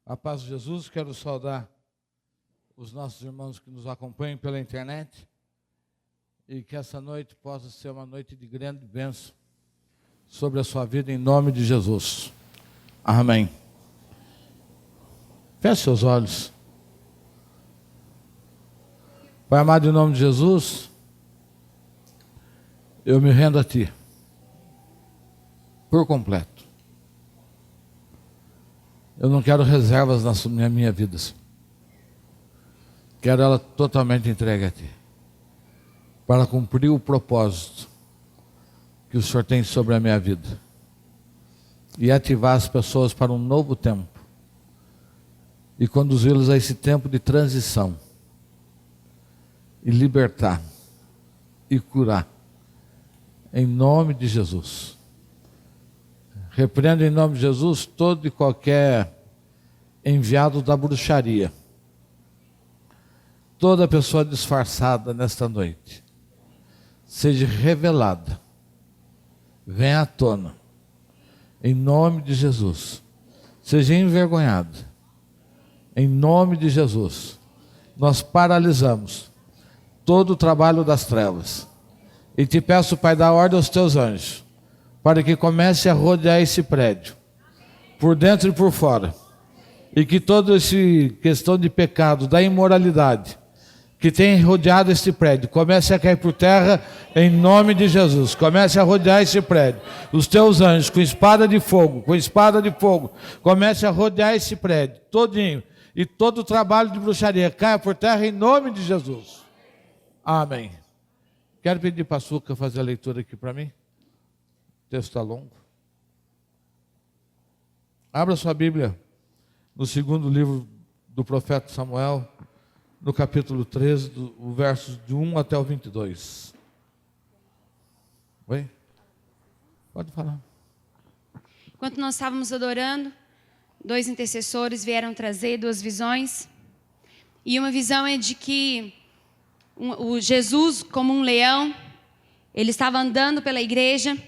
A paz de Jesus, quero saudar os nossos irmãos que nos acompanham pela internet e que essa noite possa ser uma noite de grande bênção sobre a sua vida, em nome de Jesus. Amém. Feche seus olhos. Pai amado, em nome de Jesus, eu me rendo a Ti, por completo. Eu não quero reservas na minha vida. Quero ela totalmente entregue a Ti, para cumprir o propósito que o Senhor tem sobre a minha vida e ativar as pessoas para um novo tempo e conduzi-los a esse tempo de transição e libertar e curar em nome de Jesus. Repreendo em nome de Jesus todo e qualquer enviado da bruxaria, toda pessoa disfarçada nesta noite, seja revelada, venha à tona, em nome de Jesus, seja envergonhada, em nome de Jesus. Nós paralisamos todo o trabalho das trevas e te peço, Pai, dá ordem aos teus anjos, para que comece a rodear esse prédio, por dentro e por fora, e que toda essa questão de pecado, da imoralidade, que tem rodeado esse prédio, comece a cair por terra, em nome de Jesus. Comece a rodear esse prédio, os teus anjos, com espada de fogo, comece a rodear esse prédio, todinho, e todo o trabalho de bruxaria, caia por terra, em nome de Jesus. Amém. Quero pedir para a Suca fazer a leitura aqui para mim. O texto está longo. Abra sua Bíblia no segundo livro do profeta Samuel, no capítulo 13, o versos de 1 até o 22. Oi? Pode falar. Enquanto nós estávamos adorando, 2 intercessores vieram trazer 2 visões. E uma visão é de que o Jesus, como um leão, ele estava andando pela igreja.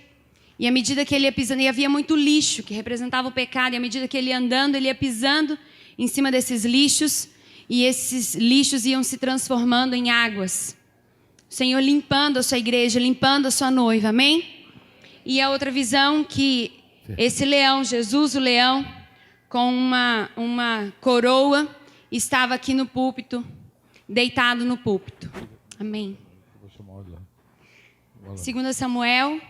E à medida que ele ia pisando, e havia muito lixo, que representava o pecado, e à medida que ele ia andando, ele ia pisando em cima desses lixos, e esses lixos iam se transformando em águas. O Senhor limpando a sua igreja, limpando a sua noiva, amém? E a outra visão, que esse leão, Jesus o leão, com uma coroa, estava aqui no púlpito, deitado no púlpito, amém? 2 Samuel,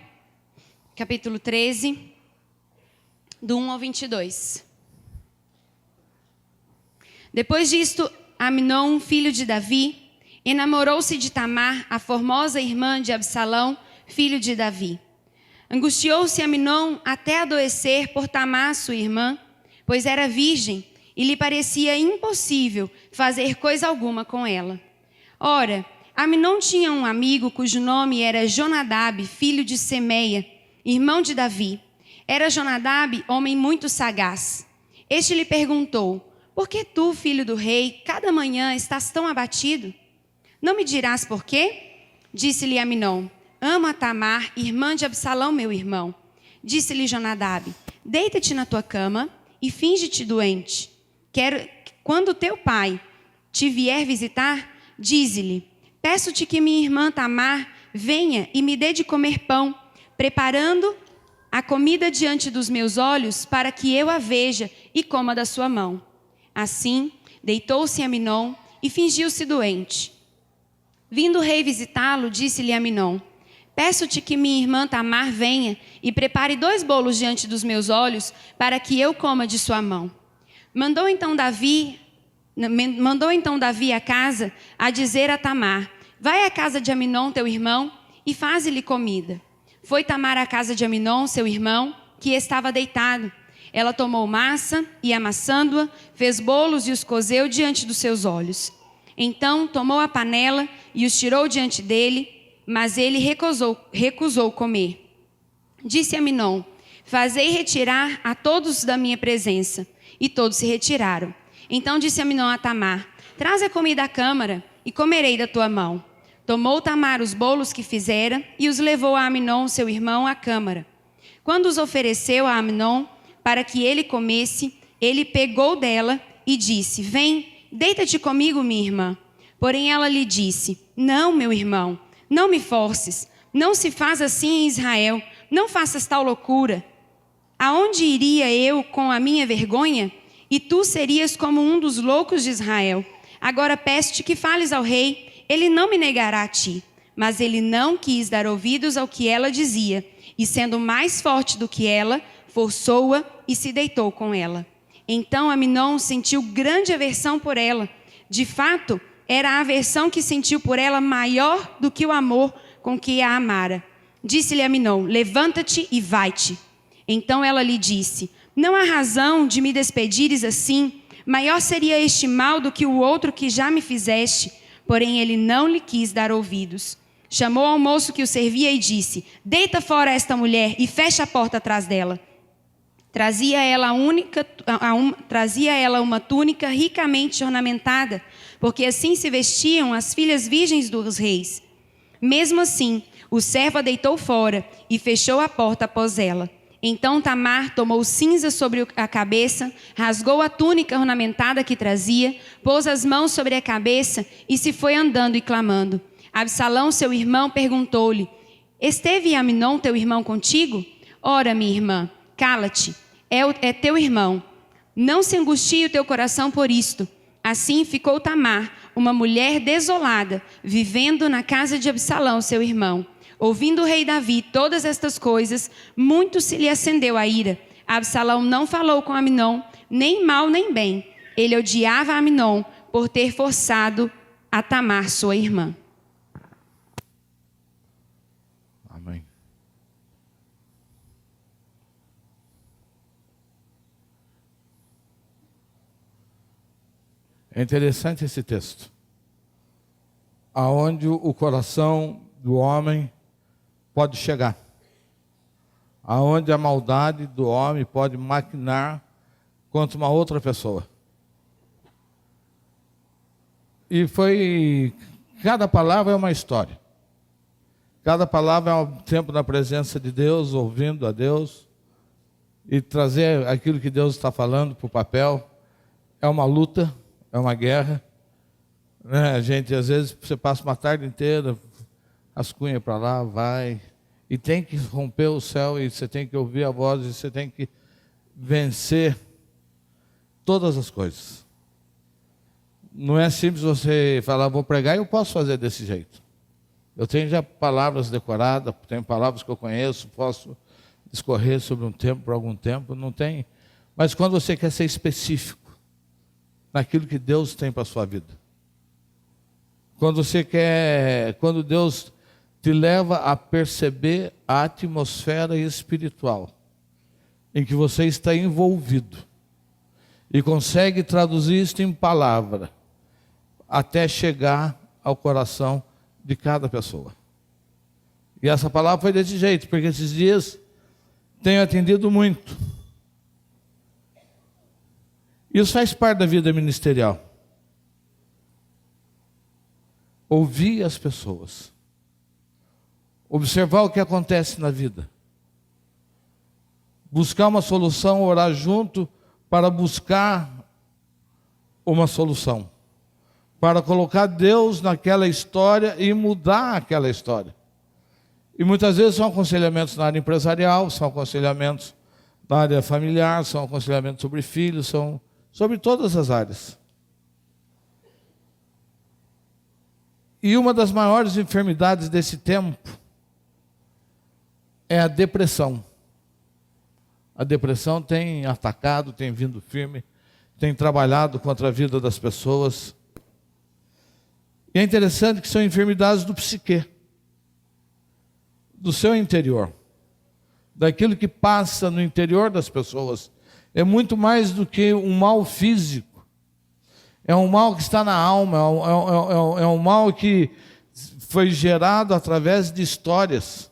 capítulo 13, do 1 ao 22. Depois disto, Amnon, filho de Davi, enamorou-se de Tamar, a formosa irmã de Absalão, filho de Davi. Angustiou-se Amnon até adoecer por Tamar, sua irmã, pois era virgem, e lhe parecia impossível fazer coisa alguma com ela. Ora, Amnon tinha um amigo cujo nome era Jonadab, filho de Semeia, irmão de Davi. Era Jonadab homem muito sagaz. Este lhe perguntou: por que tu, filho do rei, cada manhã estás tão abatido? Não me dirás por quê? Disse-lhe Amnon: amo a Tamar, irmã de Absalão, meu irmão. Disse-lhe Jonadab: deita-te na tua cama e finge-te doente. Quando teu pai te vier visitar, dize-lhe: peço-te que minha irmã Tamar venha e me dê de comer pão, preparando a comida diante dos meus olhos, para que eu a veja e coma da sua mão. Assim, deitou-se Amnon e fingiu-se doente. Vindo o rei visitá-lo, disse-lhe Amnon: peço-te que minha irmã Tamar venha e prepare 2 bolos diante dos meus olhos, para que eu coma de sua mão. Mandou então Davi a casa a dizer a Tamar: vai à casa de Amnon, teu irmão, e faze-lhe comida. Foi Tamar à casa de Amnon, seu irmão, que estava deitado. Ela tomou massa e, amassando-a, fez bolos e os cozeu diante dos seus olhos. Então tomou a panela e os tirou diante dele, mas ele recusou comer. Disse Amnon: fazei retirar a todos da minha presença. E todos se retiraram. Então disse Amnon a Tamar: traze a comida à câmara e comerei da tua mão. Tomou Tamar os bolos que fizera e os levou a Amnon, seu irmão, à câmara. Quando os ofereceu a Amnon para que ele comesse, Ele pegou dela e disse: Vem, deita-te comigo, minha irmã. Porém ela lhe disse: Não, meu irmão, não me forces. Não se faz assim em Israel. Não faças tal loucura. Aonde iria eu com a minha vergonha? E tu serias como um dos loucos de Israel. Agora peço-te que fales ao rei. Ele não me negará a ti. Mas ele não quis dar ouvidos ao que ela dizia. E sendo mais forte do que ela, forçou-a e se deitou com ela. Então Amnon sentiu grande aversão por ela. De fato, era a aversão que sentiu por ela maior do que o amor com que a amara. Disse-lhe Amnon: Levanta-te e vai-te. Então ela lhe disse: Não há razão de me despedires assim. Maior seria este mal do que o outro que já me fizeste. Porém ele não lhe quis dar ouvidos. Chamou ao moço que o servia e disse: Deita fora esta mulher e fecha a porta atrás dela. Trazia ela uma túnica ricamente ornamentada, porque assim se vestiam as filhas virgens dos reis. Mesmo assim, o servo a deitou fora e fechou a porta após ela. Então Tamar tomou cinza sobre a cabeça, rasgou a túnica ornamentada que trazia, pôs as mãos sobre a cabeça e se foi andando e clamando. Absalão, seu irmão, perguntou-lhe: Esteve Amnon, teu irmão, contigo? Ora, minha irmã, cala-te, é teu irmão. Não se angustie o teu coração por isto. Assim ficou Tamar, uma mulher desolada, vivendo na casa de Absalão, seu irmão. Ouvindo o rei Davi todas estas coisas, muito se lhe acendeu a ira. Absalão não falou com Amnon, nem mal nem bem. Ele odiava Amnon por ter forçado a Tamar, sua irmã. Amém. É interessante esse texto, aonde o coração do homem pode chegar, aonde a maldade do homem pode maquinar contra uma outra pessoa. E cada palavra é uma história. Cada palavra é um tempo na presença de Deus, ouvindo a Deus, e trazer aquilo que Deus está falando para o papel. É uma luta, é uma guerra. Né? Gente, às vezes você passa uma tarde inteira, rascunha para lá, vai, e tem que romper o céu, e você tem que ouvir a voz, e você tem que vencer todas as coisas. Não é simples você falar: vou pregar e eu posso fazer desse jeito. Eu tenho já palavras decoradas, tenho palavras que eu conheço, posso discorrer sobre um tempo, por algum tempo, não tem. Mas quando você quer ser específico naquilo que Deus tem para a sua vida, quando Deus te leva a perceber a atmosfera espiritual em que você está envolvido e consegue traduzir isso em palavra até chegar ao coração de cada pessoa. E essa palavra foi desse jeito, porque esses dias tenho atendido muito. Isso faz parte da vida ministerial. Ouvir as pessoas. Observar o que acontece na vida. Buscar uma solução, orar junto para buscar uma solução. Para colocar Deus naquela história e mudar aquela história. E muitas vezes são aconselhamentos na área empresarial, são aconselhamentos na área familiar, são aconselhamentos sobre filhos, são sobre todas as áreas. E uma das maiores enfermidades desse tempo é a depressão. A depressão tem atacado, tem vindo firme, tem trabalhado contra a vida das pessoas. E é interessante que são enfermidades do psique, do seu interior, daquilo que passa no interior das pessoas. É muito mais do que um mal físico. É um mal que está na alma, é um mal que foi gerado através de histórias.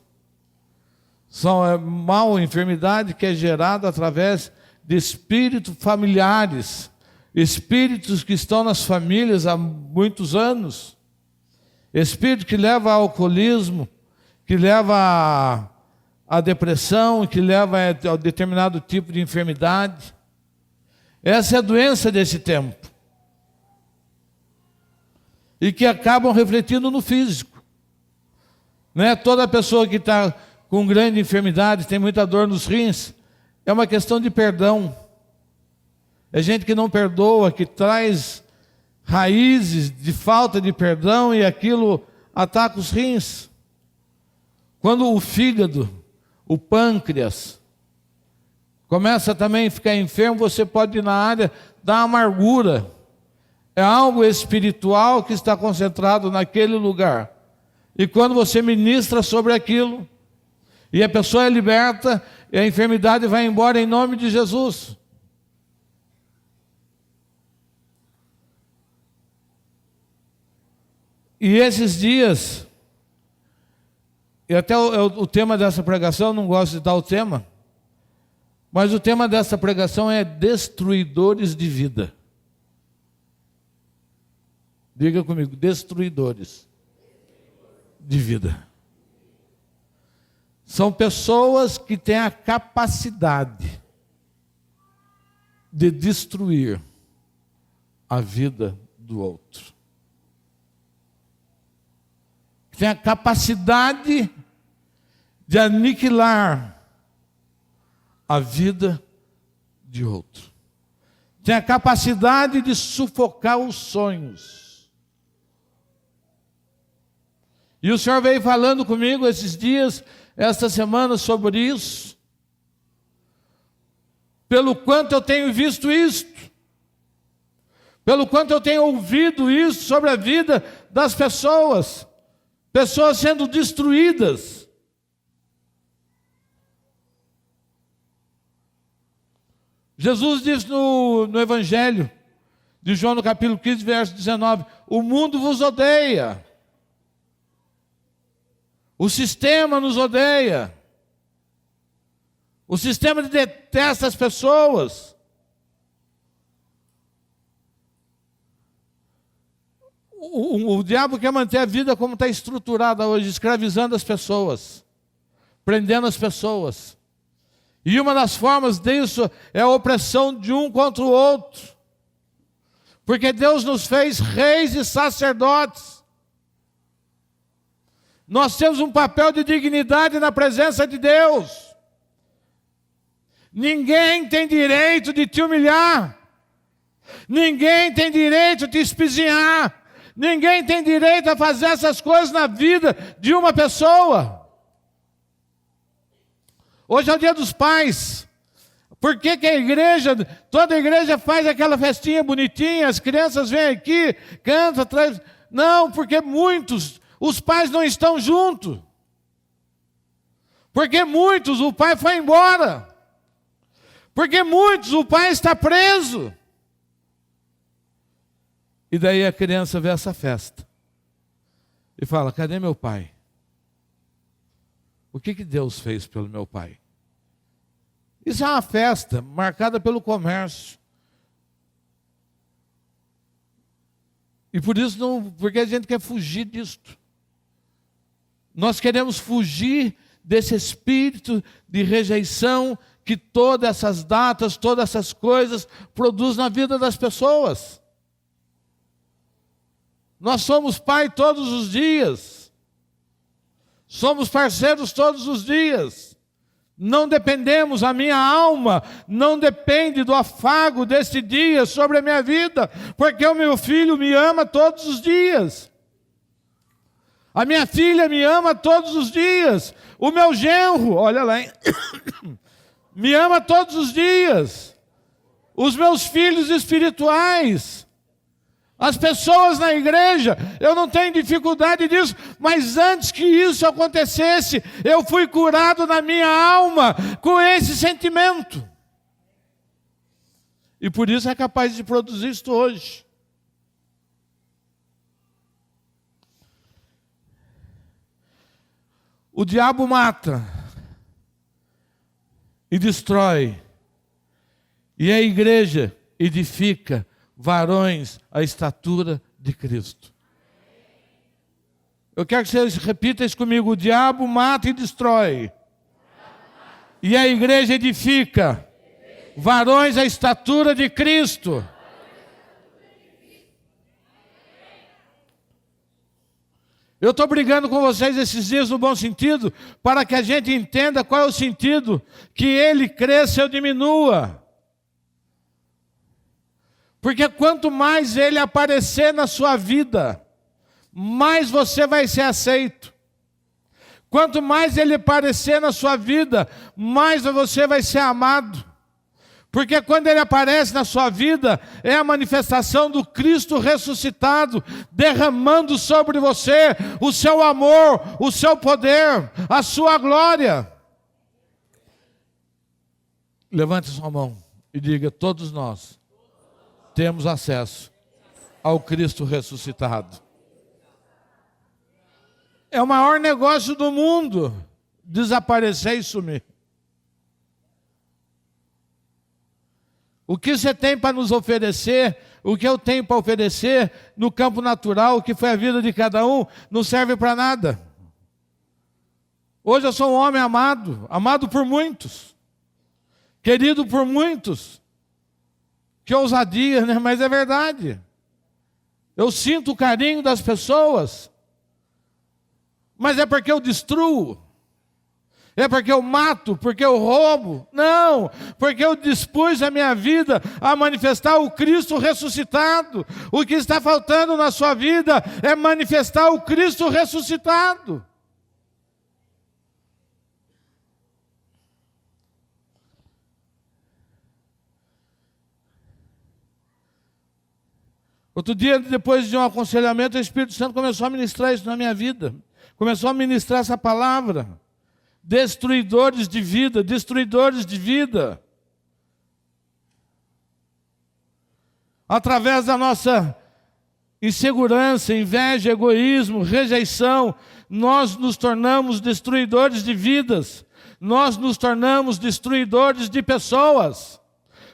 Enfermidade que é gerada através de espíritos familiares, espíritos que estão nas famílias há muitos anos, espírito que leva ao alcoolismo, que leva à depressão, que leva a determinado tipo de enfermidade. Essa é a doença desse tempo. E que acabam refletindo no físico. Não é toda pessoa que está com grande enfermidade, tem muita dor nos rins, é uma questão de perdão. É gente que não perdoa, que traz raízes de falta de perdão e aquilo ataca os rins. Quando o fígado, o pâncreas, começa também a ficar enfermo, você pode ir na área da amargura. É algo espiritual que está concentrado naquele lugar. E quando você ministra sobre aquilo, e a pessoa é liberta, e a enfermidade vai embora em nome de Jesus. E esses dias, e até o tema dessa pregação, eu não gosto de dar o tema, mas o tema dessa pregação é destruidores de vida. Diga comigo, destruidores de vida. São pessoas que têm a capacidade de destruir a vida do outro. Tem a capacidade de aniquilar a vida de outro. Tem a capacidade de sufocar os sonhos. E o Senhor veio falando comigo esses dias, esta semana, sobre isso. Pelo quanto eu tenho visto isto. Pelo quanto eu tenho ouvido isso sobre a vida das pessoas. Pessoas sendo destruídas. Jesus diz no Evangelho de João, no capítulo 15, verso 19, o mundo vos odeia. O sistema nos odeia. O sistema detesta as pessoas. O diabo quer manter a vida como está estruturada hoje, escravizando as pessoas, prendendo as pessoas. E uma das formas disso é a opressão de um contra o outro. Porque Deus nos fez reis e sacerdotes. Nós temos um papel de dignidade na presença de Deus. Ninguém tem direito de te humilhar. Ninguém tem direito de te espizinhar. Ninguém tem direito a fazer essas coisas na vida de uma pessoa. Hoje é o Dia dos Pais. Por que que a igreja, toda a igreja faz aquela festinha bonitinha, as crianças vêm aqui, cantam, traz... Não, porque muitos, os pais não estão juntos. Porque muitos, o pai foi embora. Porque muitos, o pai está preso. E daí a criança vê essa festa. E fala, cadê meu pai? O que Deus fez pelo meu pai? Isso é uma festa marcada pelo comércio. E por isso não, porque a gente quer fugir disto. Nós queremos fugir desse espírito de rejeição que todas essas datas, todas essas coisas produzem na vida das pessoas. Nós somos pai todos os dias. Somos parceiros todos os dias. Não dependemos, a minha alma não depende do afago deste dia sobre a minha vida, porque o meu filho me ama todos os dias. A minha filha me ama todos os dias. O meu genro, olha lá, hein? Me ama todos os dias. Os meus filhos espirituais. As pessoas na igreja, eu não tenho dificuldade disso, mas antes que isso acontecesse, eu fui curado na minha alma com esse sentimento. E por isso é capaz de produzir isto hoje. O diabo mata e destrói, e a igreja edifica varões à estatura de Cristo. Eu quero que vocês repitam isso comigo. O diabo mata e destrói. E a igreja edifica varões à estatura de Cristo. Eu estou brigando com vocês esses dias no bom sentido, para que a gente entenda qual é o sentido, que ele cresça e eu diminua. Porque quanto mais ele aparecer na sua vida, mais você vai ser aceito. Quanto mais ele aparecer na sua vida, mais você vai ser amado. Porque quando ele aparece na sua vida, é a manifestação do Cristo ressuscitado, derramando sobre você o seu amor, o seu poder, a sua glória. Levante sua mão e diga: todos nós temos acesso ao Cristo ressuscitado. É o maior negócio do mundo desaparecer e sumir. O que você tem para nos oferecer, o que eu tenho para oferecer no campo natural, que foi a vida de cada um, não serve para nada. Hoje eu sou um homem amado, amado por muitos, querido por muitos. Que ousadia, né? Mas é verdade. Eu sinto o carinho das pessoas, mas é porque eu destruo. É porque eu mato, porque eu roubo? Não, porque eu dispus a minha vida a manifestar o Cristo ressuscitado. O que está faltando na sua vida é manifestar o Cristo ressuscitado. Outro dia, depois de um aconselhamento, o Espírito Santo começou a ministrar isso na minha vida. Começou a ministrar essa palavra. Destruidores de vida, destruidores de vida. Através da nossa insegurança, inveja, egoísmo, rejeição, nós nos tornamos destruidores de vidas. Nós nos tornamos destruidores de pessoas.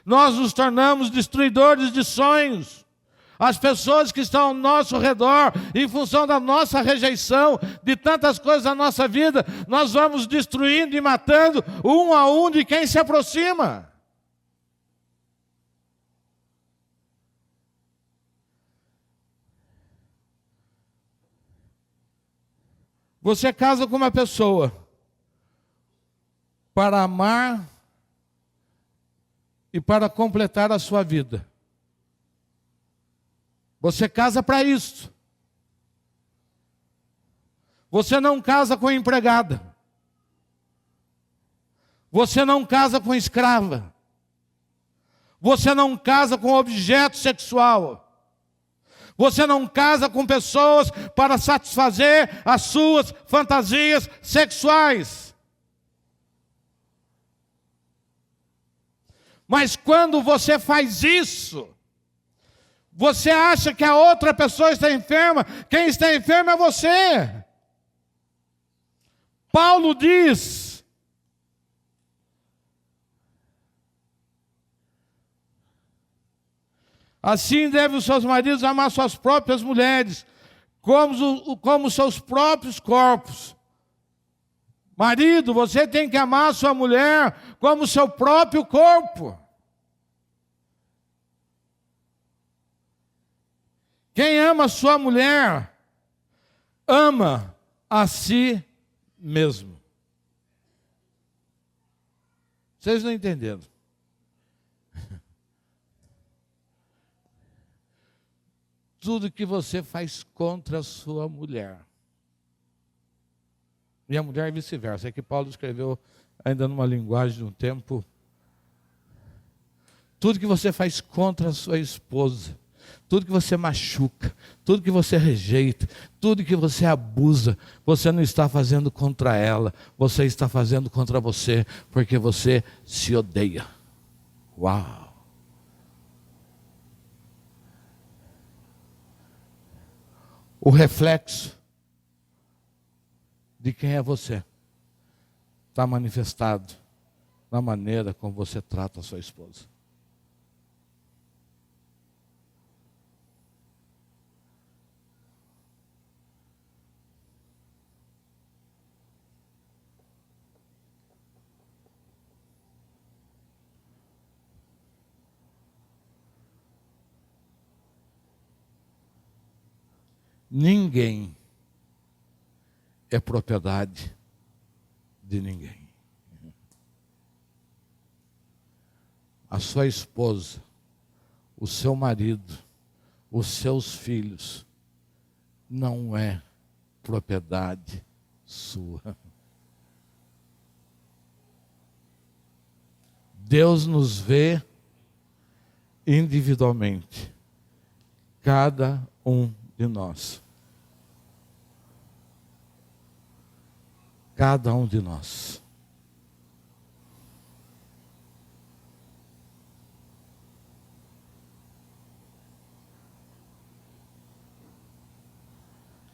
Nós nos tornamos destruidores de sonhos. As pessoas que estão ao nosso redor, em função da nossa rejeição, de tantas coisas da nossa vida, nós vamos destruindo e matando um a um de quem se aproxima. Você casa com uma pessoa para amar e para completar a sua vida. Você casa para isso. Você não casa com empregada. Você não casa com escrava. Você não casa com objeto sexual. Você não casa com pessoas para satisfazer as suas fantasias sexuais. Mas quando você faz isso, você acha que a outra pessoa está enferma? Quem está enfermo é você. Paulo diz: assim devem os seus maridos amar suas próprias mulheres, como seus próprios corpos. Marido, você tem que amar sua mulher como seu próprio corpo. Quem ama sua mulher, ama a si mesmo. Vocês não entenderam? Tudo que você faz contra a sua mulher. E a mulher vice-versa. É que Paulo escreveu ainda numa linguagem de um tempo. Tudo que você faz contra a sua esposa, tudo que você machuca, tudo que você rejeita, tudo que você abusa, você não está fazendo contra ela, você está fazendo contra você, porque você se odeia. Uau! O reflexo de quem é você está manifestado na maneira como você trata a sua esposa. Ninguém é propriedade de ninguém. A sua esposa, o seu marido, os seus filhos, não é propriedade sua. Deus nos vê individualmente, cada um de nós. Cada um de nós.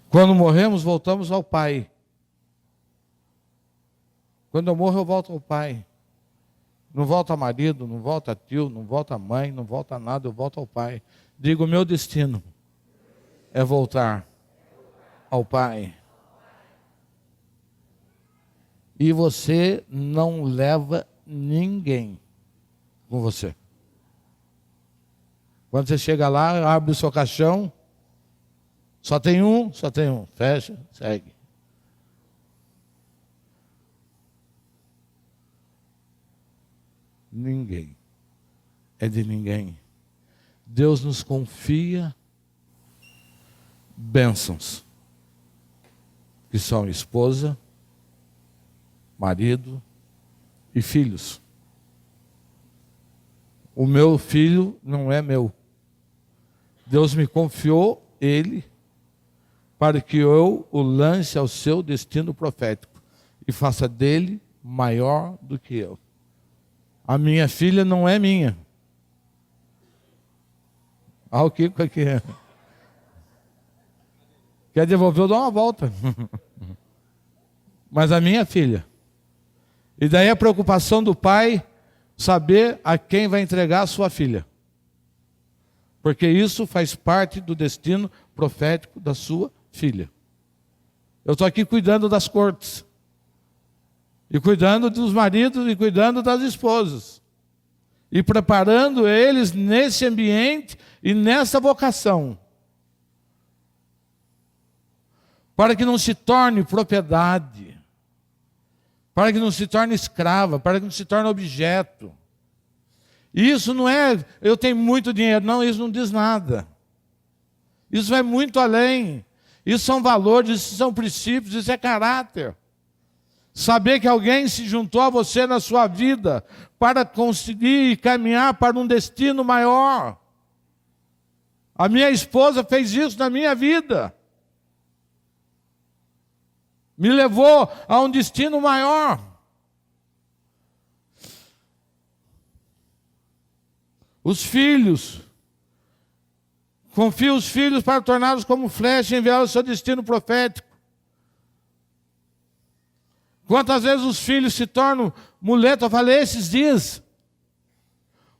Quando morremos, voltamos ao Pai. Quando eu morro, eu volto ao Pai. Não volta a marido, não volta a tio, não volta a mãe, não volta a nada, eu volto ao Pai. Digo, o meu destino é voltar ao Pai. E você não leva ninguém com você. Quando você chega lá, abre o seu caixão, só tem um, fecha, segue. Ninguém é de ninguém. Deus nos confia bênçãos, que são esposa, marido e filhos. O meu filho não é meu. Deus me confiou ele para que eu o lance ao seu destino profético e faça dele maior do que eu. A minha filha não é minha. O Kiko aqui. Quer devolver, eu dou uma volta. Mas a minha filha. E daí a preocupação do pai saber a quem vai entregar a sua filha. Porque isso faz parte do destino profético da sua filha. Eu estou aqui cuidando das cortes. E cuidando dos maridos e cuidando das esposas. E preparando eles nesse ambiente e nessa vocação. Para que não se torne propriedade. Para que não se torne escrava. Para que não se torne objeto. Isso não é, eu tenho muito dinheiro. Não, isso não diz nada. Isso vai muito além. Isso são valores, isso são princípios, isso é caráter. Saber que alguém se juntou a você na sua vida para conseguir caminhar para um destino maior. A minha esposa fez isso na minha vida. Me levou a um destino maior. Os filhos. Confia os filhos para torná-los como flecha e enviá-los ao seu destino profético. Quantas vezes os filhos se tornam muleta? Eu falei esses dias.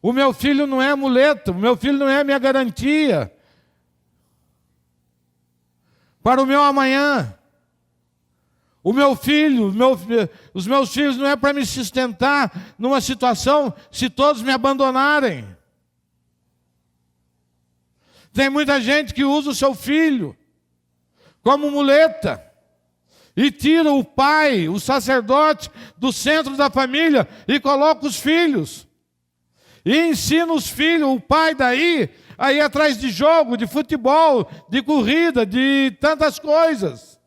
O meu filho não é muleta, o meu filho não é minha garantia para o meu amanhã. O meu filho, os meus filhos não é para me sustentar numa situação se todos me abandonarem. Tem muita gente que usa o seu filho como muleta. E tira o pai, o sacerdote, do centro da família e coloca os filhos. E ensina os filhos, o pai daí, a ir atrás de jogo, de futebol, de corrida, de tantas coisas.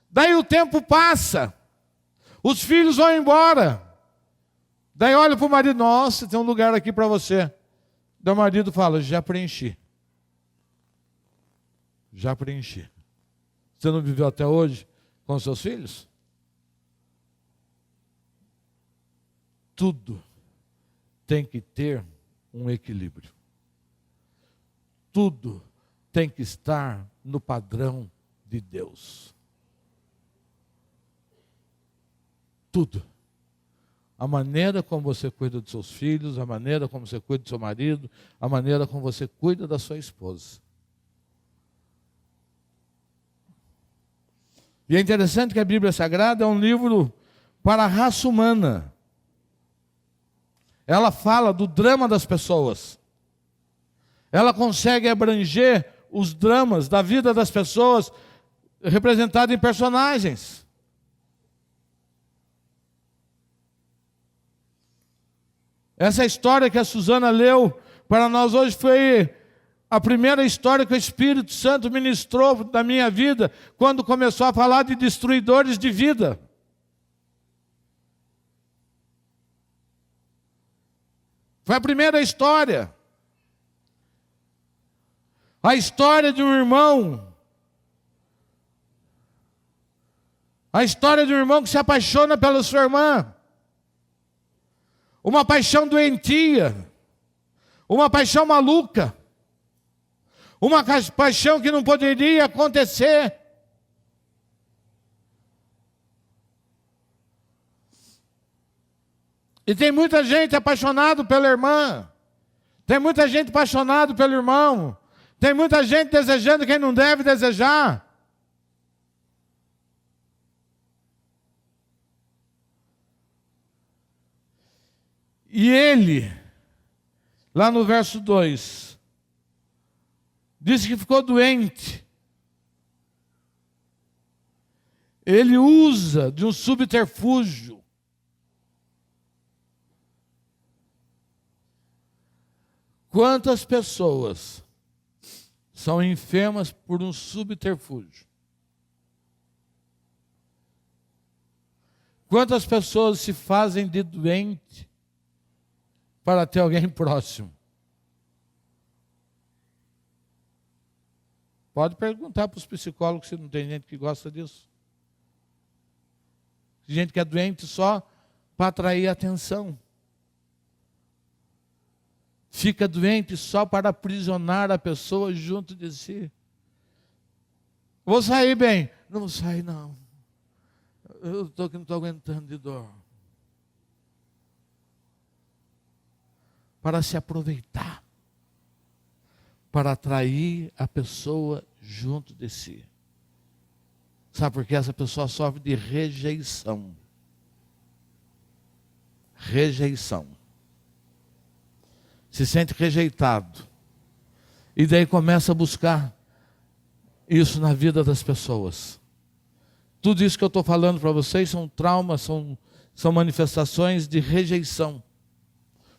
Daí o tempo passa. Os filhos vão embora. Daí olha para o marido, nossa, tem um lugar aqui para você. Daí o marido fala, já preenchi. Já preenchi. Você não viveu até hoje com seus filhos? Tudo tem que ter um equilíbrio. Tudo tem que estar no padrão de Deus. Tudo. A maneira como você cuida dos seus filhos, a maneira como você cuida do seu marido, a maneira como você cuida da sua esposa. E é interessante que a Bíblia Sagrada é um livro para a raça humana. Ela fala do drama das pessoas. Ela consegue abranger os dramas da vida das pessoas representados em personagens. Essa história que a Suzana leu para nós hoje foi a primeira história que o Espírito Santo ministrou na minha vida, quando começou a falar de destruidores de vida. Foi a primeira história. A história de um irmão. A história de um irmão que se apaixona pela sua irmã. Uma paixão doentia. Uma paixão maluca. Uma paixão que não poderia acontecer. E tem muita gente apaixonada pela irmã. Tem muita gente apaixonada pelo irmão. Tem muita gente desejando quem não deve desejar. E ele, lá no verso 2, disse que ficou doente. Ele usa de um subterfúgio. Quantas pessoas são enfermas por um subterfúgio? Quantas pessoas se fazem de doente para ter alguém próximo? Pode perguntar para os psicólogos se não tem gente que gosta disso. Gente que é doente só para atrair atenção. Fica doente só para aprisionar a pessoa junto de si. Vou sair bem. Não vou sair, não. Eu não estou aguentando de dor. Para se aproveitar. Para atrair a pessoa junto de si. Sabe por que essa pessoa sofre de rejeição? Rejeição. Se sente rejeitado. E daí começa a buscar isso na vida das pessoas. Tudo isso que eu estou falando para vocês são traumas, são manifestações de rejeição.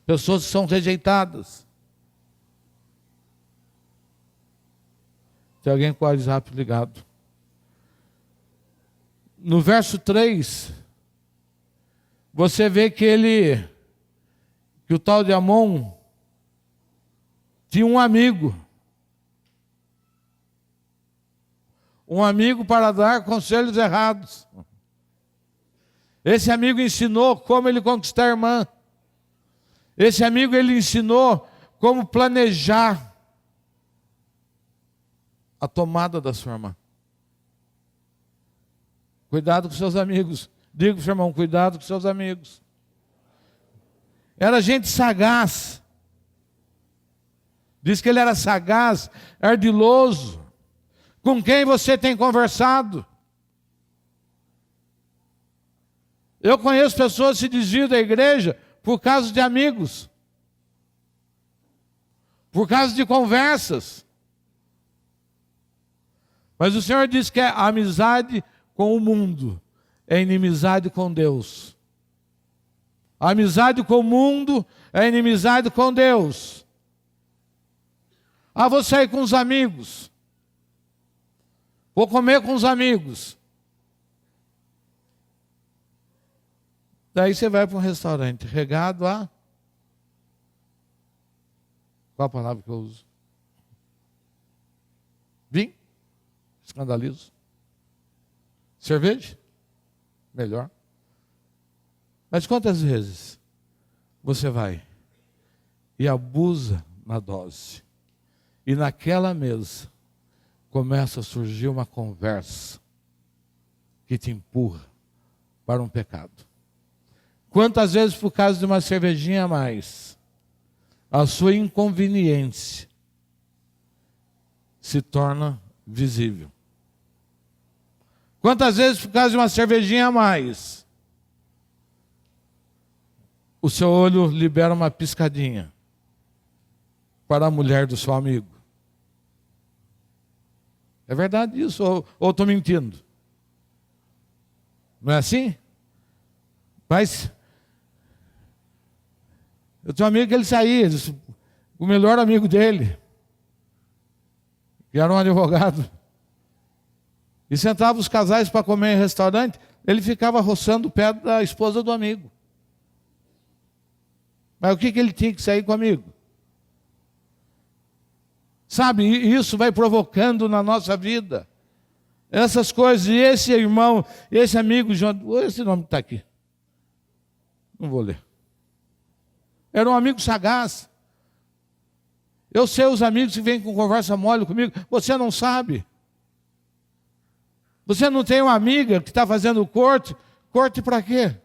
Pessoas que são rejeitadas. Tem alguém com o WhatsApp ligado. No verso 3, você vê que o tal de Amon tinha um amigo. Um amigo para dar conselhos errados. Esse amigo ensinou como ele conquistar a irmã. Esse amigo ele ensinou como planejar a tomada da sua irmã. Cuidado com seus amigos. Diga para o seu irmão, cuidado com seus amigos. Era gente sagaz. Diz que ele era sagaz, ardiloso. Com quem você tem conversado? Eu conheço pessoas que se desviam da igreja por causa de amigos. Por causa de conversas. Mas o Senhor diz que a amizade com o mundo é inimizade com Deus. A amizade com o mundo é inimizade com Deus. Ah, vou sair com os amigos. Vou comer com os amigos. Daí você vai para um restaurante regado a... Qual a palavra que eu uso? Vinho? Escandalizo. Cerveja? Melhor. Mas quantas vezes você vai e abusa na dose? E naquela mesa começa a surgir uma conversa que te empurra para um pecado. Quantas vezes por causa de uma cervejinha a mais, a sua inconveniência se torna visível. Quantas vezes por causa de uma cervejinha a mais, o seu olho libera uma piscadinha para a mulher do seu amigo. É verdade isso, ou estou mentindo? Não é assim? Mas eu tinha um amigo que ele saía, o melhor amigo dele, que era um advogado, e sentava os casais para comer em restaurante, ele ficava roçando o pé da esposa do amigo. Mas o que ele tinha que sair comigo? Sabe, isso vai provocando na nossa vida essas coisas. E esse irmão, esse amigo, esse nome está aqui. Não vou ler. Era um amigo sagaz. Eu sei os amigos que vêm com conversa mole comigo. Você não sabe. Você não tem uma amiga que está fazendo corte. Corte para quê?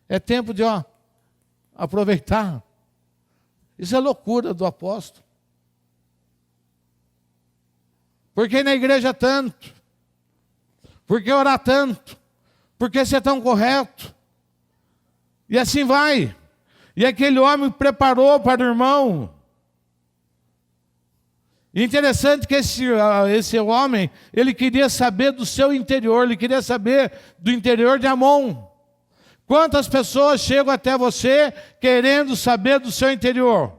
É tempo de aproveitar. Isso é loucura do apóstolo. Por que na igreja tanto? Por que orar tanto? Por que ser tão correto? E assim vai. E aquele homem preparou para o irmão. E interessante que esse homem, ele queria saber do seu interior, ele queria saber do interior de Amon. Quantas pessoas chegam até você querendo saber do seu interior?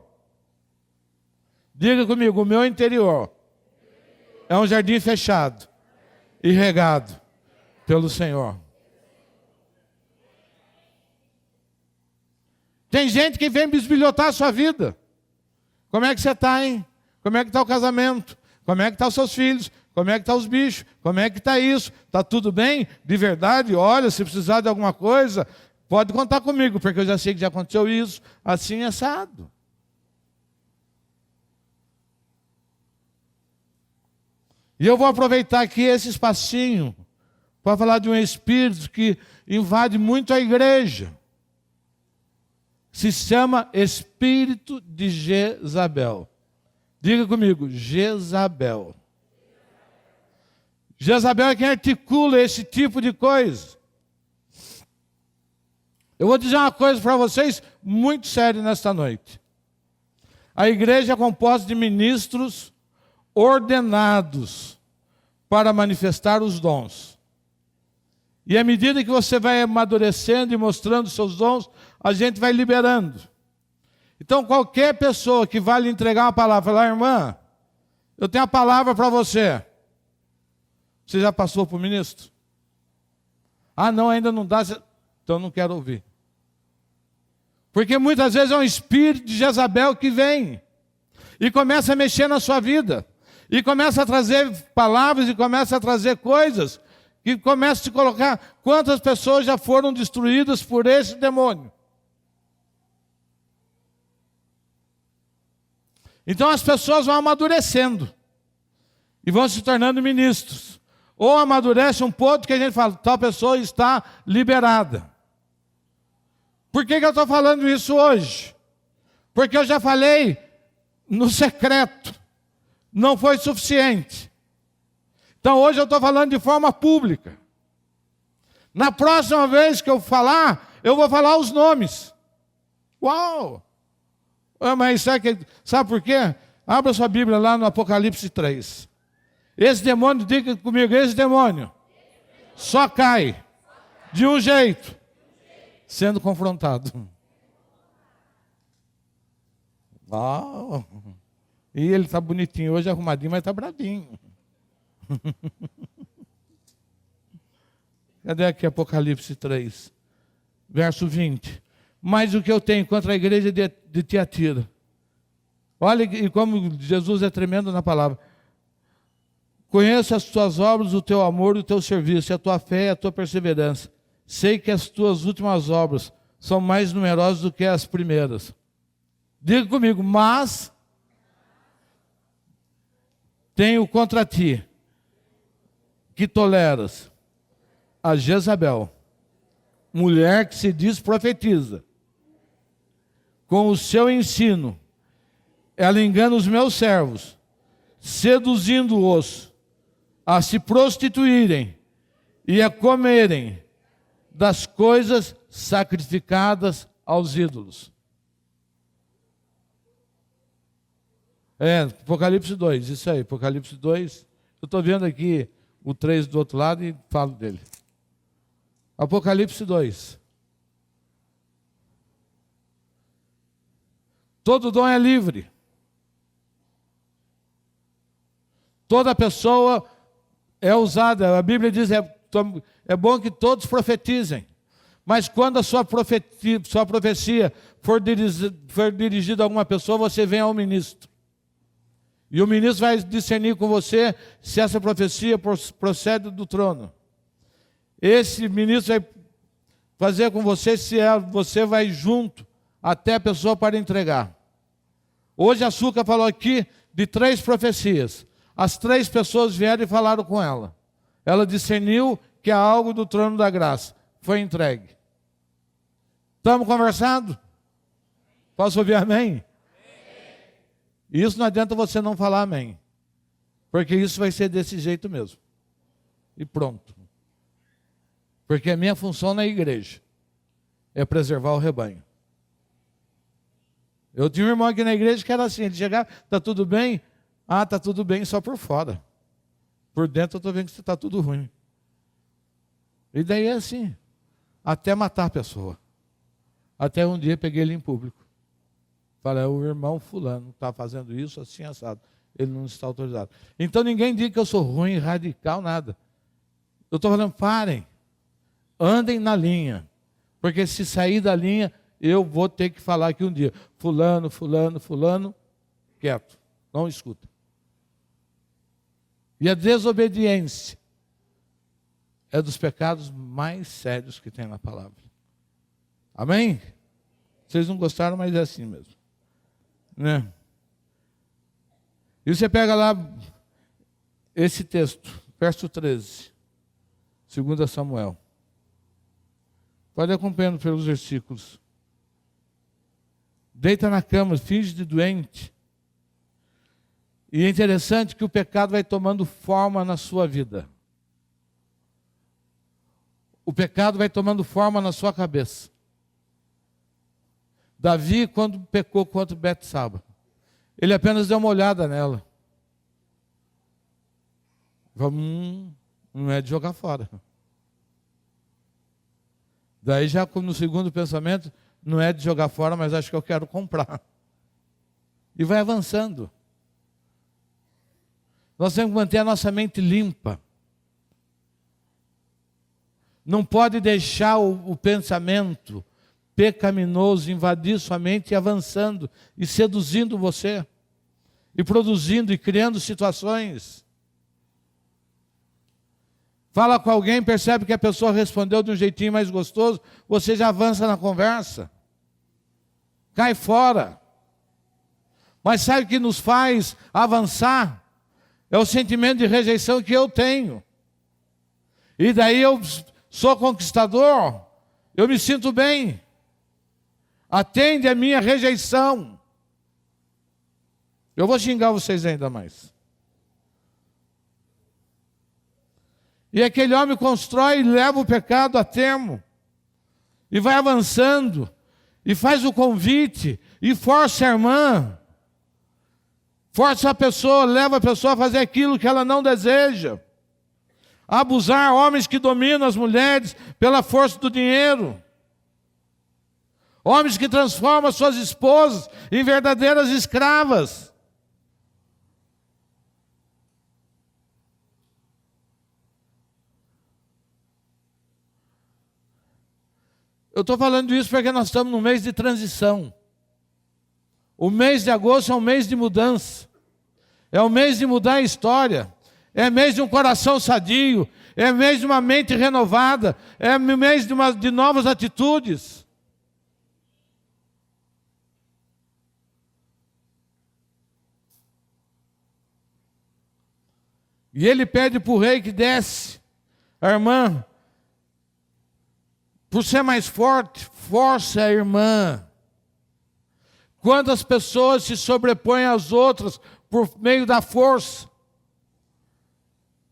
Diga comigo, o meu interior é um jardim fechado e regado pelo Senhor. Tem gente que vem bisbilhotar a sua vida. Como é que você está, hein? Como é que está o casamento? Como é que estão os seus filhos? Como é que estão os bichos? Como é que está isso? Está tudo bem? De verdade? Olha, se precisar de alguma coisa, pode contar comigo, porque eu já sei que já aconteceu isso, assim assado. E eu vou aproveitar aqui esse espacinho para falar de um espírito que invade muito a igreja. Se chama espírito de Jezabel. Diga comigo, Jezabel. Jezabel é quem articula esse tipo de coisa. Eu vou dizer uma coisa para vocês muito séria nesta noite. A igreja é composta de ministros ordenados para manifestar os dons. E à medida que você vai amadurecendo e mostrando seus dons, a gente vai liberando. Então qualquer pessoa que vai lhe entregar uma palavra, falar, irmã, eu tenho a palavra para você. Você já passou para o ministro? Ah, não, ainda não dá, então não quero ouvir. Porque muitas vezes é um espírito de Jezabel que vem e começa a mexer na sua vida. E começa a trazer palavras e começa a trazer coisas que começa a te colocar. Quantas pessoas já foram destruídas por esse demônio? Então as pessoas vão amadurecendo e vão se tornando ministros. Ou amadurece um ponto que a gente fala, tal pessoa está liberada. Por que eu estou falando isso hoje? Porque eu já falei no secreto. Não foi suficiente. Então hoje eu estou falando de forma pública. Na próxima vez que eu falar, eu vou falar os nomes. Uau! Mas sabe por quê? Abra sua Bíblia lá no Apocalipse 3. Esse demônio, diga comigo, esse demônio só cai de um jeito, sendo confrontado. Uau! E ele está bonitinho hoje, arrumadinho, mas está bradinho. Cadê aqui Apocalipse 3? Verso 20. Mas o que eu tenho contra a igreja de Tiatira. Olha e como Jesus é tremendo na palavra. Conheço as tuas obras, o teu amor e o teu serviço, a tua fé e a tua perseverança. Sei que as tuas últimas obras são mais numerosas do que as primeiras. Diga comigo, mas tenho contra ti que toleras a Jezabel, mulher que se diz profetiza. Com o seu ensino, ela engana os meus servos, seduzindo-os a se prostituírem e a comerem das coisas sacrificadas aos ídolos. Apocalipse 2, isso aí, Apocalipse 2. Eu estou vendo aqui o 3 do outro lado e falo dele. Apocalipse 2. Todo dom é livre. Toda pessoa é usada. A Bíblia diz, é bom que todos profetizem. Mas quando a sua profecia for dirigida a alguma pessoa, você vem ao ministro. E o ministro vai discernir com você se essa profecia procede do trono. Esse ministro vai fazer com você se você vai junto até a pessoa para entregar. Hoje a Suca falou aqui de 3 profecias. As 3 pessoas vieram e falaram com ela. Ela discerniu que há algo do trono da graça. Foi entregue. Estamos conversando? Posso ouvir amém? Isso não adianta você não falar amém. Porque isso vai ser desse jeito mesmo. E pronto. Porque a minha função na igreja é preservar o rebanho. Eu tinha um irmão aqui na igreja que era assim, ele chegava, está tudo bem? Ah, está tudo bem só por fora. Por dentro eu estou vendo que está tudo ruim. E daí é assim, até matar a pessoa. Até um dia peguei ele em público. Falei, o irmão fulano está fazendo isso assim assado. Ele não está autorizado. Então ninguém diga que eu sou ruim, radical, nada. Eu estou falando, parem. Andem na linha. Porque se sair da linha, eu vou ter que falar aqui um dia. Fulano, fulano, fulano, quieto. Não escuta. E a desobediência é dos pecados mais sérios que tem na palavra. Amém? Vocês não gostaram, mas é assim mesmo. Né? E você pega lá esse texto, verso 13, 2 Samuel. Pode acompanhando pelos versículos. Deita na cama, finge de doente. E é interessante que o pecado vai tomando forma na sua vida. O pecado vai tomando forma na sua cabeça. Davi, quando pecou contra Betsaba, ele apenas deu uma olhada nela. Falou, não é de jogar fora. Daí já no segundo pensamento, não é de jogar fora, mas acho que eu quero comprar. E vai avançando. Nós temos que manter a nossa mente limpa. Não pode deixar o pensamento pecaminoso invadir sua mente e avançando, e seduzindo você, e produzindo e criando situações. Fala com alguém, percebe que a pessoa respondeu de um jeitinho mais gostoso, você já avança na conversa. Cai fora. Mas sabe o que nos faz avançar? É o sentimento de rejeição que eu tenho. E daí eu sou conquistador, eu me sinto bem. Atende a minha rejeição. Eu vou xingar vocês ainda mais. E aquele homem constrói e leva o pecado a termo. E vai avançando. E faz o convite. E força a irmã. Força a pessoa, leva a pessoa a fazer aquilo que ela não deseja. Abusar homens que dominam as mulheres pela força do dinheiro. Homens que transformam suas esposas em verdadeiras escravas. Eu estou falando isso porque nós estamos no mês de transição. O mês de agosto é um mês de mudança. É o mês de mudar a história. É mês de um coração sadio. É mês de uma mente renovada. É mês de novas atitudes. E ele pede para o rei que desce. A irmã, por ser mais forte, força a irmã. Quando as pessoas se sobrepõem às outras por meio da força.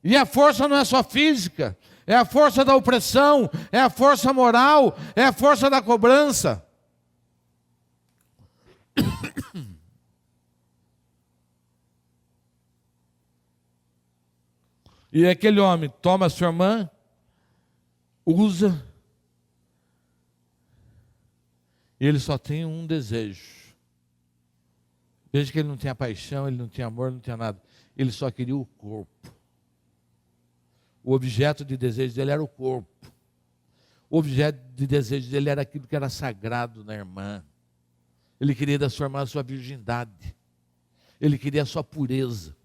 E a força não é só física, é a força da opressão, é a força moral, é a força da cobrança. E aquele homem toma a sua irmã, usa, e ele só tem um desejo. Veja que ele não tinha paixão, ele não tinha amor, não tinha nada. Ele só queria o corpo. O objeto de desejo dele era o corpo. O objeto de desejo dele era aquilo que era sagrado na irmã. Ele queria da sua irmã a sua virgindade. Ele queria a sua pureza.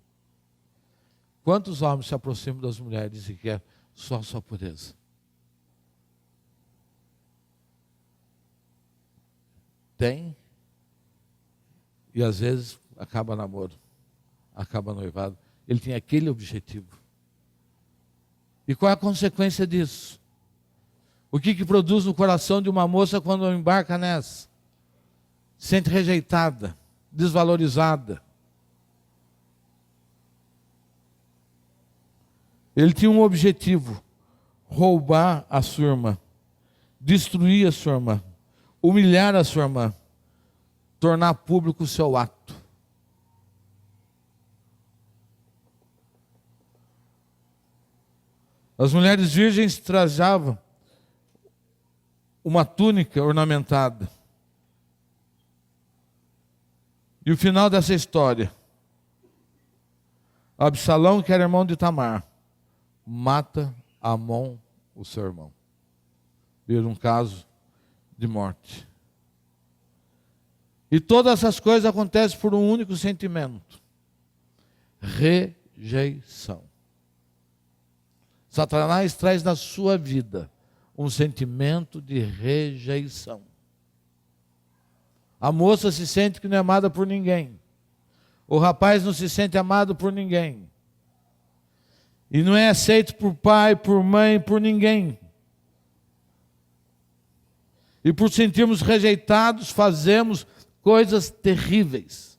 Quantos homens se aproximam das mulheres e querem só a sua pureza? Tem. E às vezes acaba namoro, acaba noivado. Ele tinha aquele objetivo. E qual é a consequência disso? O que produz no coração de uma moça quando embarca nessa? Sente rejeitada, desvalorizada. Ele tinha um objetivo: roubar a sua irmã, destruir a sua irmã, humilhar a sua irmã, tornar público o seu ato. As mulheres virgens trajavam uma túnica ornamentada. E o final dessa história: Absalão, que era irmão de Tamar, mata Amon, o seu irmão. Vira um caso de morte. E todas essas coisas acontecem por um único sentimento: rejeição. Satanás traz na sua vida um sentimento de rejeição. A moça se sente que não é amada por ninguém. O rapaz não se sente amado por ninguém. E não é aceito por pai, por mãe, por ninguém. E por sentirmos rejeitados, fazemos coisas terríveis.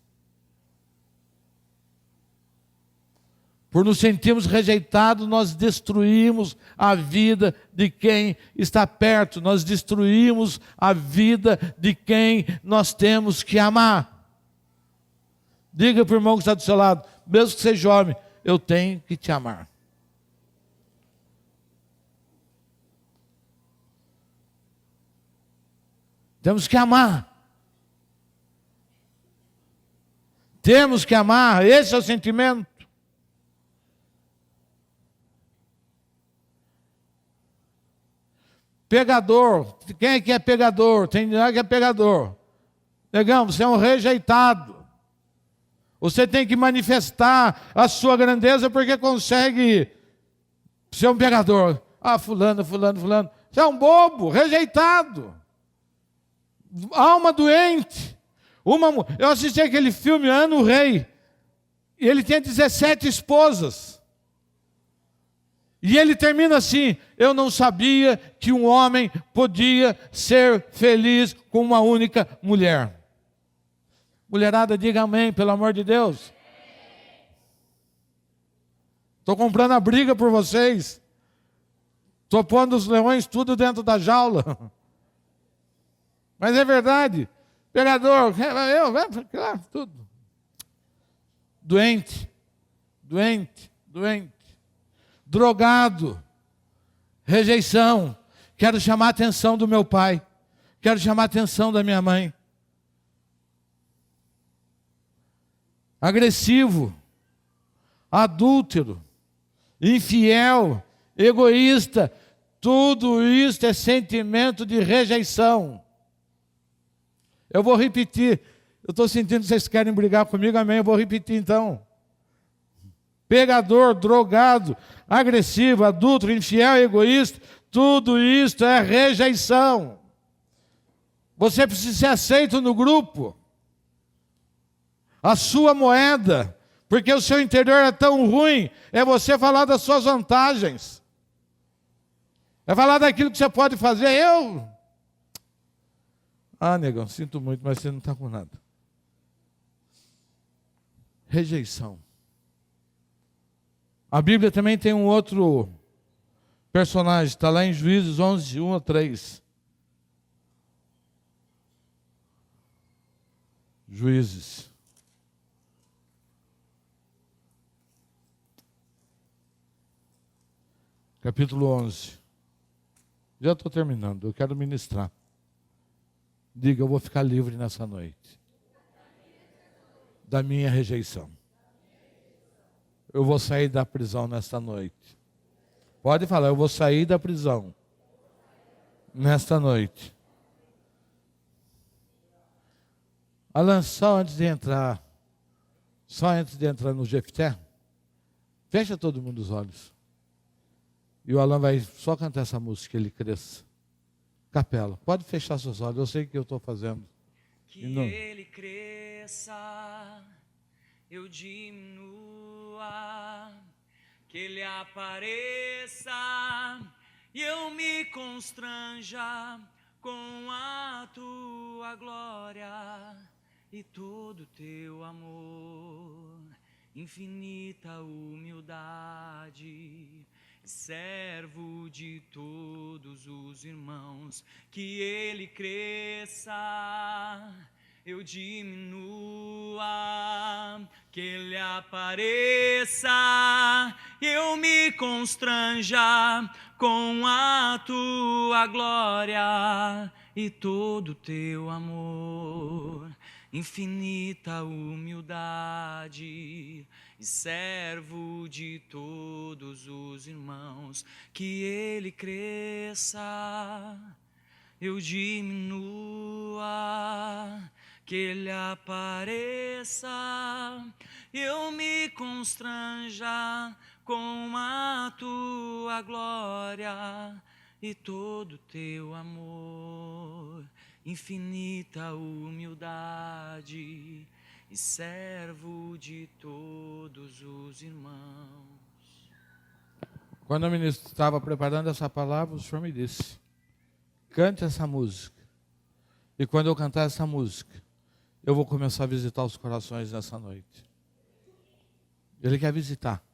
Por nos sentirmos rejeitados, nós destruímos a vida de quem está perto. Nós destruímos a vida de quem nós temos que amar. Diga para o irmão que está do seu lado: mesmo que seja homem, eu tenho que te amar. Temos que amar. Temos que amar, esse é o sentimento. Pegador, quem é que é pegador? Tem ninguém que é pegador. Negão, você é um rejeitado. Você tem que manifestar a sua grandeza porque consegue ser um pegador. Ah, fulano. Você é um bobo, rejeitado. Alma doente. Eu assisti aquele filme Ana o Rei. E ele tinha 17 esposas. E ele termina assim: eu não sabia que um homem podia ser feliz com uma única mulher. Mulherada, diga amém, pelo amor de Deus. Estou comprando a briga por vocês. Estou pondo os leões tudo dentro da jaula. Mas é verdade. Pegador, tudo. Doente. Drogado, rejeição. Quero chamar a atenção do meu pai, quero chamar a atenção da minha mãe. Agressivo, adúltero, infiel, egoísta, tudo isso é sentimento de rejeição. Eu vou repetir, eu estou sentindo que vocês querem brigar comigo, amém? Eu vou repetir então. Pegador, drogado, agressivo, adúltero, infiel, egoísta, tudo isso é rejeição. Você precisa ser aceito no grupo. A sua moeda, porque o seu interior é tão ruim, é você falar das suas vantagens. É falar daquilo que você pode fazer. Negão, sinto muito, mas você não está com nada. Rejeição. A Bíblia também tem um outro personagem, está lá em Juízes 11, 1 a 3. Juízes. capítulo 11. Já estou terminando, eu quero ministrar. Diga, eu vou ficar livre nessa noite da minha rejeição. Eu vou sair da prisão nesta noite. Pode falar, eu vou sair da prisão nesta noite. Alan, só antes de entrar no Jefté, fecha todo mundo os olhos. E o Alan vai só cantar essa música, ele cresça. Capela, pode fechar seus olhos, eu sei o que eu estou fazendo. Que ele cresça, eu diminua, que ele apareça e eu me constranja com a tua glória e todo teu amor, infinita humildade, servo de todos os irmãos, que ele cresça, eu diminua, que ele apareça, eu me constranja com a tua glória e todo teu amor, infinita humildade, e servo de todos os irmãos, que ele cresça, eu diminua, que ele apareça, eu me constranja com a tua glória e todo teu amor, infinita humildade, e servo de todos os irmãos. Quando o ministro estava preparando essa palavra, o Senhor me disse, cante essa música. E quando eu cantar essa música, eu vou começar a visitar os corações nessa noite. Ele quer visitar.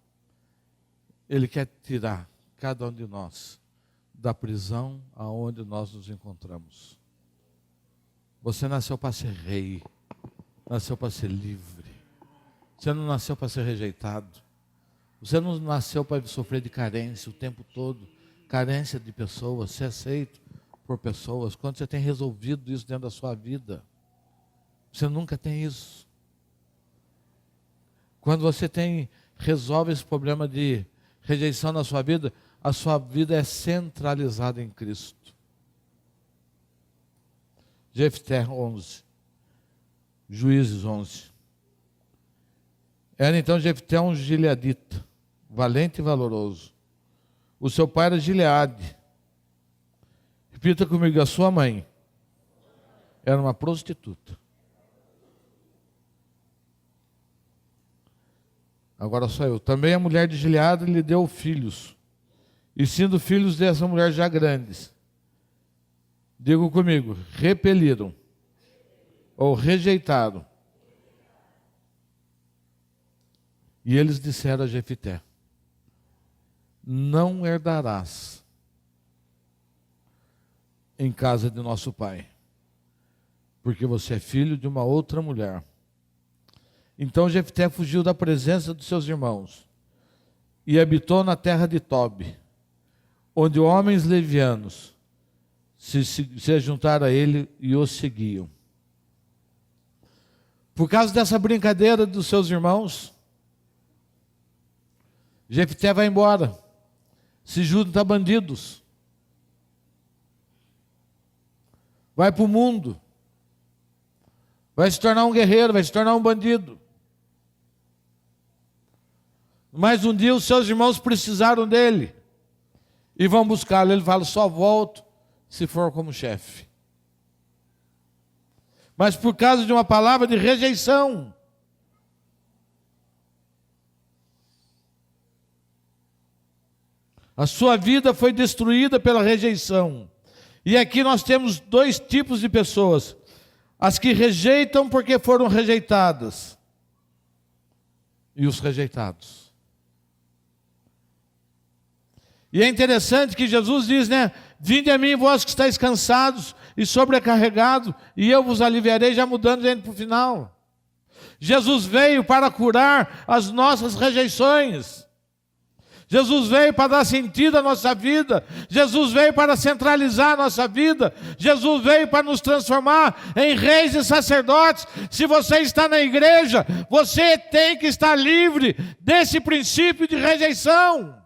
Ele quer tirar cada um de nós da prisão aonde nós nos encontramos. Você nasceu para ser rei. Nasceu para ser livre. Você não nasceu para ser rejeitado. Você não nasceu para sofrer de carência o tempo todo. Carência de pessoas, ser aceito por pessoas. Quando você tem resolvido isso dentro da sua vida, você nunca tem isso. Quando você resolve esse problema de rejeição na sua vida, a sua vida é centralizada em Cristo. Jefté 11. Juízes 11. Era então Jefté um gileadita, valente e valoroso. O seu pai era Gileade. Repita comigo, a sua mãe era uma prostituta. Agora só eu. Também a mulher de Gileade lhe deu filhos, e sendo filhos dessa mulher já grandes, digo comigo, repeliram ou rejeitaram. E eles disseram a Jefté, não herdarás em casa de nosso pai, porque você é filho de uma outra mulher. Então Jefté fugiu da presença dos seus irmãos e habitou na terra de Tobi, onde homens levianos se juntaram a ele e o seguiam. Por causa dessa brincadeira dos seus irmãos, Jefté vai embora, se junta a bandidos, vai para o mundo, vai se tornar um guerreiro, vai se tornar um bandido. Mas um dia os seus irmãos precisaram dele e vão buscá-lo. Ele fala, só volto se for como chefe. Mas por causa de uma palavra de rejeição, a sua vida foi destruída pela rejeição. E aqui nós temos dois tipos de pessoas: as que rejeitam porque foram rejeitadas, e os rejeitados. E é interessante que Jesus diz, né? Vinde a mim, vós que estáis cansados e sobrecarregados, e eu vos aliviarei, já mudando dentro para o final. Jesus veio para curar as nossas rejeições. Jesus veio para dar sentido à nossa vida. Jesus veio para centralizar a nossa vida. Jesus veio para nos transformar em reis e sacerdotes. Se você está na igreja, você tem que estar livre desse princípio de rejeição.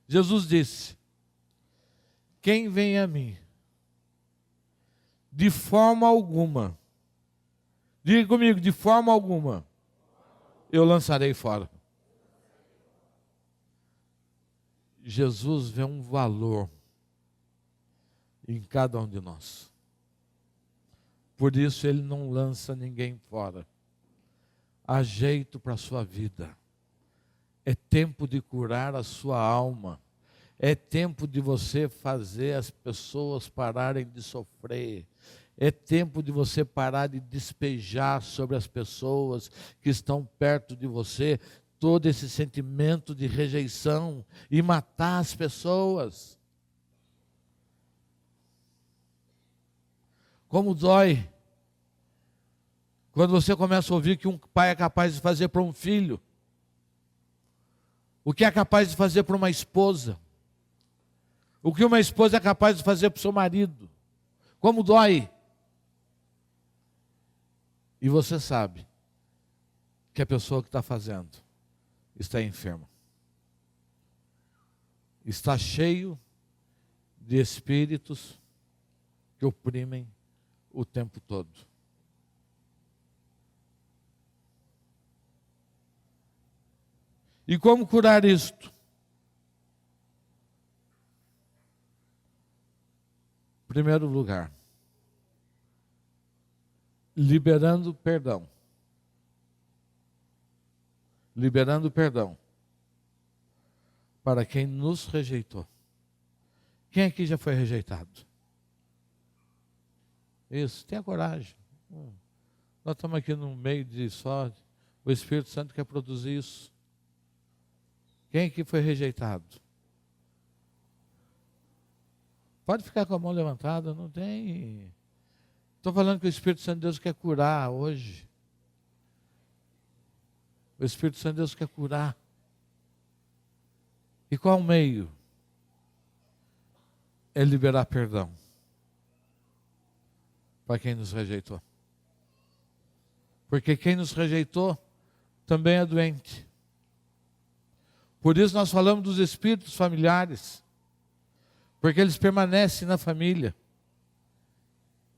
Jesus disse: quem vem a mim, de forma alguma, diga comigo, de forma alguma, eu lançarei fora. Jesus vê um valor em cada um de nós. Por isso Ele não lança ninguém fora. Há jeito para a sua vida. É tempo de curar a sua alma. É tempo de você fazer as pessoas pararem de sofrer. É tempo de você parar de despejar sobre as pessoas que estão perto de você todo esse sentimento de rejeição e matar as pessoas. Como dói quando você começa a ouvir que um pai é capaz de fazer para um filho o que é capaz de fazer para uma esposa, o que uma esposa é capaz de fazer para o seu marido. Como dói. E você sabe que a pessoa que está fazendo está enferma. Está cheio de espíritos que oprimem o tempo todo. E como curar isto? Em primeiro lugar, liberando perdão. Liberando perdão para quem nos rejeitou. Quem aqui já foi rejeitado? Isso, tenha coragem. Nós estamos aqui no meio de só, o Espírito Santo quer produzir isso. Quem aqui foi rejeitado? Pode ficar com a mão levantada, não tem. Estou falando que o Espírito Santo de Deus quer curar hoje. O Espírito Santo de Deus quer curar. E qual o meio? É liberar perdão para quem nos rejeitou. Porque quem nos rejeitou também é doente. Por isso nós falamos dos espíritos familiares. Porque eles permanecem na família.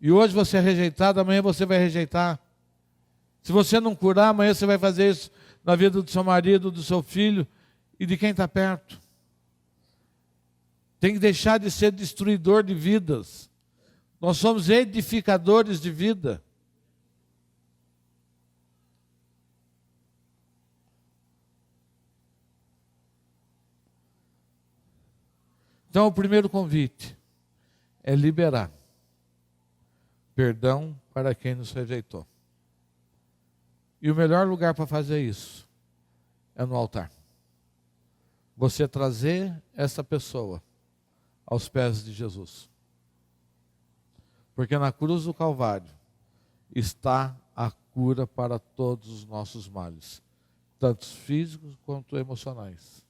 E hoje você é rejeitado, amanhã você vai rejeitar. Se você não curar, amanhã você vai fazer isso na vida do seu marido, do seu filho e de quem está perto. Tem que deixar de ser destruidor de vidas. Nós somos edificadores de vida. Então, o primeiro convite é liberar perdão para quem nos rejeitou. E o melhor lugar para fazer isso é no altar. Você trazer essa pessoa aos pés de Jesus. Porque na cruz do Calvário está a cura para todos os nossos males, tanto físicos quanto emocionais.